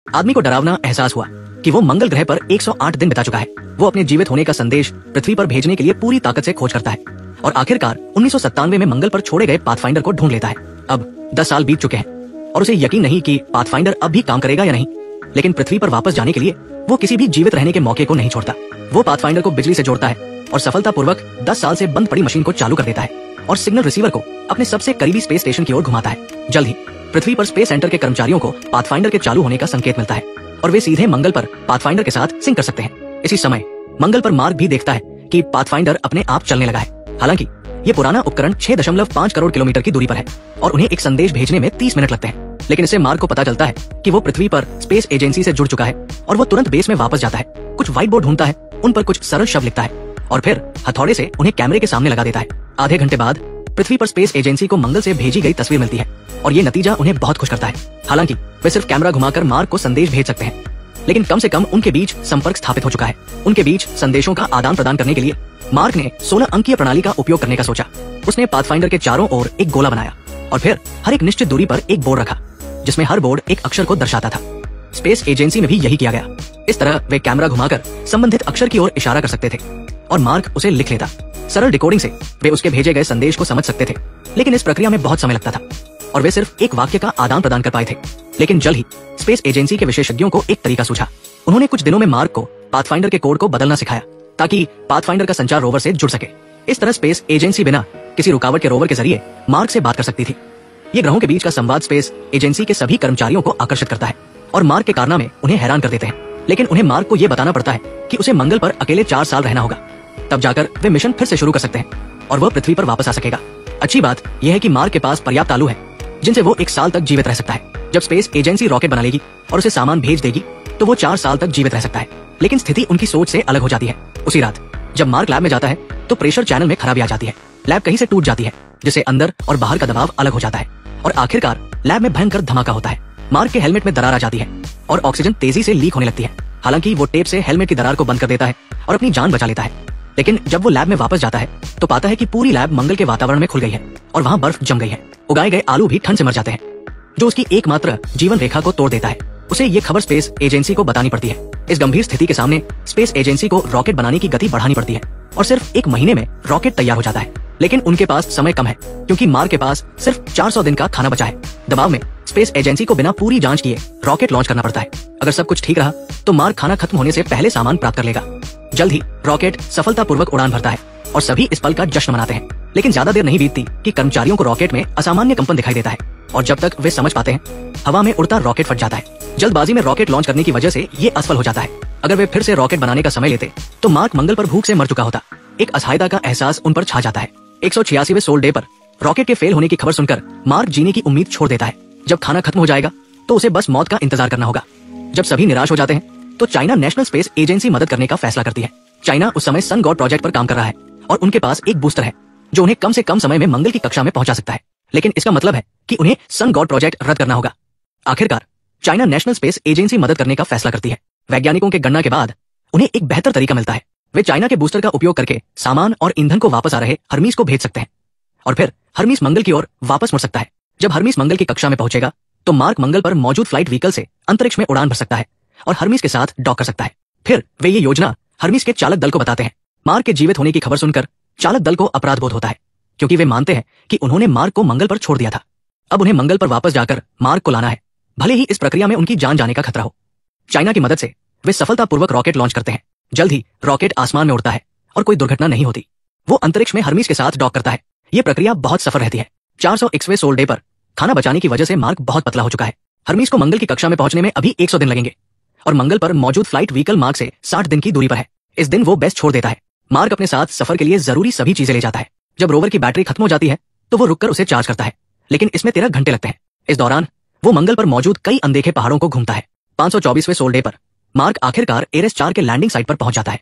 आदमी को डरावना एहसास हुआ कि वो मंगल ग्रह पर 108 दिन बिता चुका है। वो अपने जीवित होने का संदेश पृथ्वी पर भेजने के लिए पूरी ताकत से खोज करता है और आखिरकार 1997 में मंगल पर छोड़े गए पाथफाइंडर को ढूंढ लेता है। अब 10 साल बीत चुके हैं और उसे यकीन नहीं कि पाथफाइंडर अब भी काम करेगा या नहीं, लेकिन पृथ्वी पर वापस जाने के लिए वो किसी भी जीवित रहने के मौके को नहीं छोड़ता। वो पाथफाइंडर को बिजली से जोड़ता है और सफलतापूर्वक 10 साल से बंद पड़ी मशीन को चालू कर देता है और सिग्नल रिसीवर को अपने सबसे करीबी स्पेस स्टेशन की ओर घुमाता है। जल्द ही पृथ्वी पर स्पेस सेंटर के कर्मचारियों को पाथफाइंडर के चालू होने का संकेत मिलता है और वे सीधे मंगल पर पाथफाइंडर के साथ सिंक कर सकते हैं। इसी समय मंगल पर मार्क भी देखता है कि पाथफाइंडर अपने आप चलने लगा है। हालांकि ये पुराना उपकरण 6.5 करोड़ किलोमीटर की दूरी पर है और उन्हें एक संदेश भेजने में 30 मिनट लगते हैं, लेकिन इससे मार्क को पता चलता है कि वो पृथ्वी पर स्पेस एजेंसी से जुड़ चुका है और वो तुरंत बेस में वापस जाता है। कुछ व्हाइट बोर्ड ढूंढता है, उन पर कुछ सरल शब्द लिखता है और फिर हथौड़े से उन्हें कैमरे के सामने लगा देता है। आधे घंटे बाद पृथ्वी पर स्पेस एजेंसी को मंगल से भेजी गई तस्वीर मिलती है और ये नतीजा उन्हें बहुत खुश करता है। हालांकि वे सिर्फ कैमरा घुमाकर मार्क को संदेश भेज सकते हैं, लेकिन कम से कम उनके बीच संपर्क स्थापित हो चुका है। उनके बीच संदेशों का आदान प्रदान करने के लिए मार्क ने 16 अंकीय प्रणाली का उपयोग करने का सोचा। उसने पाथफाइंडर के चारों ओर एक गोला बनाया और फिर हर एक निश्चित दूरी पर एक बोर्ड रखा जिसमें हर बोर्ड एक अक्षर को दर्शाता था। स्पेस एजेंसी में भी यही किया गया। इस तरह वे कैमरा घुमाकर संबंधित अक्षर की ओर इशारा कर सकते थे और मार्क उसे लिख लेता। सरल डिकोडिंग से वे उसके भेजे गए संदेश को समझ सकते थे, लेकिन इस प्रक्रिया में बहुत समय लगता था और वे सिर्फ एक वाक्य का आदान प्रदान कर पाए थे। लेकिन जल्द ही स्पेस एजेंसी के विशेषज्ञों को एक तरीका सूझा। उन्होंने कुछ दिनों में मार्क को पाथफाइंडर के कोड को बदलना सिखाया ताकि पाथफाइंडर का संचार रोवर से जुड़ सके। इस तरह स्पेस एजेंसी बिना किसी रुकावट के रोवर के जरिए मार्क से बात कर सकती थी। ये ग्रहों के बीच का संवाद स्पेस एजेंसी के सभी कर्मचारियों को आकर्षित करता है और मार्क के कारनामे उन्हें हैरान कर देते हैं। लेकिन उन्हें मार्क को यह बताना पड़ता है कि उसे मंगल पर अकेले 4 साल रहना होगा, तब जाकर वे मिशन फिर से शुरू कर सकते हैं और वह पृथ्वी पर वापस आ सकेगा। अच्छी बात यह है कि मार्क के पास पर्याप्त आलू है जिनसे वो 1 साल तक जीवित रह सकता है। जब स्पेस एजेंसी रॉकेट बना लेगी और उसे सामान भेज देगी तो वो 4 साल तक जीवित रह सकता है। लेकिन स्थिति उनकी सोच से अलग हो जाती है। उसी रात जब मार्क लैब में जाता है तो प्रेशर चैनल में खराबी आ जाती है। लैब कहीं से टूट जाती है जिससे अंदर और बाहर का दबाव अलग हो जाता है और आखिरकार लैब में भयंकर धमाका होता है। मार्क के हेलमेट में दरार आ जाती है और ऑक्सीजन तेजी से लीक होने लगती है। हालांकि वो टेप से हेलमेट की दरार को बंद कर देता है और अपनी जान बचा लेता है। लेकिन जब वो लैब में वापस जाता है तो पाता है कि पूरी लैब मंगल के वातावरण में खुल गई है और वहाँ बर्फ जम गई है। उगाए गए आलू भी ठंड से मर जाते हैं, जो उसकी एकमात्र जीवन रेखा को तोड़ देता है। उसे ये खबर स्पेस एजेंसी को बतानी पड़ती है। इस गंभीर स्थिति के सामने स्पेस एजेंसी को रॉकेट बनाने की गति बढ़ानी पड़ती है और सिर्फ 1 महीने में रॉकेट तैयार हो जाता है। लेकिन उनके पास समय कम है क्योंकि मार्क के पास सिर्फ 400 दिन का खाना बचा है। दबाव में स्पेस एजेंसी को बिना पूरी जांच किए रॉकेट लॉन्च करना पड़ता है। अगर सब कुछ ठीक रहा तो मार्क खाना खत्म होने से पहले सामान प्राप्त कर लेगा। जल्द ही रॉकेट सफलतापूर्वक उड़ान भरता है और सभी इस पल का जश्न मनाते हैं। लेकिन ज्यादा देर नहीं बीतती कि कर्मचारियों को रॉकेट में असामान्य कंपन दिखाई देता है और जब तक वे समझ पाते हैं हवा में उड़ता रॉकेट फट जाता है। जल्दबाजी में रॉकेट लॉन्च करने की वजह से ये असफल हो जाता है। अगर वे फिर से रॉकेट बनाने का समय लेते तो मार्क मंगल पर भूख से मर चुका होता। एक असहायता का एहसास उन पर छा जाता है। 186वें सोल डे पर रॉकेट के फेल होने की खबर सुनकर मार्क जीने की उम्मीद छोड़ देता है। जब खाना खत्म हो जाएगा तो उसे बस मौत का इंतजार करना होगा। जब सभी निराश हो जाते हैं तो चाइना नेशनल स्पेस एजेंसी मदद करने का फैसला करती है। चाइना उस समय सन गॉड प्रोजेक्ट पर काम कर रहा है और उनके पास एक बूस्टर है जो उन्हें कम से कम समय में मंगल की कक्षा में पहुंचा सकता है। लेकिन इसका मतलब है कि उन्हें सन गॉड प्रोजेक्ट रद्द करना होगा। आखिरकार चाइना नेशनल स्पेस एजेंसी मदद करने का फैसला करती है। वैज्ञानिकों के गणना के बाद उन्हें एक बेहतर तरीका मिलता है। वे चाइना के बूस्टर का उपयोग करके सामान और ईंधन को वापस आ रहे हर्मीस को भेज सकते हैं और फिर हर्मीस मंगल की ओर वापस मुड़ सकता है। जब हर्मीस मंगल की कक्षा में पहुंचेगा तो मार्क मंगल पर मौजूद फ्लाइट व्हीकल से अंतरिक्ष में उड़ान भर सकता है और हर्मीस के साथ डॉक कर सकता है। फिर वे ये योजना हर्मीस के चालक दल को बताते हैं। मार्क के जीवित होने की खबर सुनकर चालक दल को अपराध बोध होता है क्योंकि वे मानते हैं कि उन्होंने मार्क को मंगल पर छोड़ दिया था। अब उन्हें मंगल पर वापस जाकर मार्क को लाना है, भले ही इस प्रक्रिया में उनकी जान जाने का खतरा हो। चाइना की मदद से वे सफलतापूर्वक रॉकेट लॉन्च करते हैं। जल्द ही रॉकेट आसमान में उड़ता है और कोई दुर्घटना नहीं होती। वो अंतरिक्ष में हर्मीस के साथ डॉक करता है। ये प्रक्रिया बहुत सफल रहती है। 401वें सोल डे पर खाना बचाने की वजह से मार्क बहुत पतला हो चुका है। हर्मीस को मंगल की कक्षा में पहुंचने में अभी 100 दिन लगेंगे और मंगल पर मौजूद फ्लाइट व्हीकल मार्क से 60 दिन की दूरी पर है। इस दिन वो बेस छोड़ देता है। मार्क अपने साथ सफर के लिए जरूरी सभी चीजें ले जाता है। जब रोवर की बैटरी खत्म हो जाती है तो वो रुककर उसे चार्ज करता है, लेकिन इसमें 13 घंटे लगते हैं। इस दौरान वो मंगल पर मौजूद कई अनदेखे पहाड़ों को घूमता है। 524वें सोल डे पर मार्क आखिरकार एरेस 4 के लैंडिंग साइट पर पहुंच जाता है।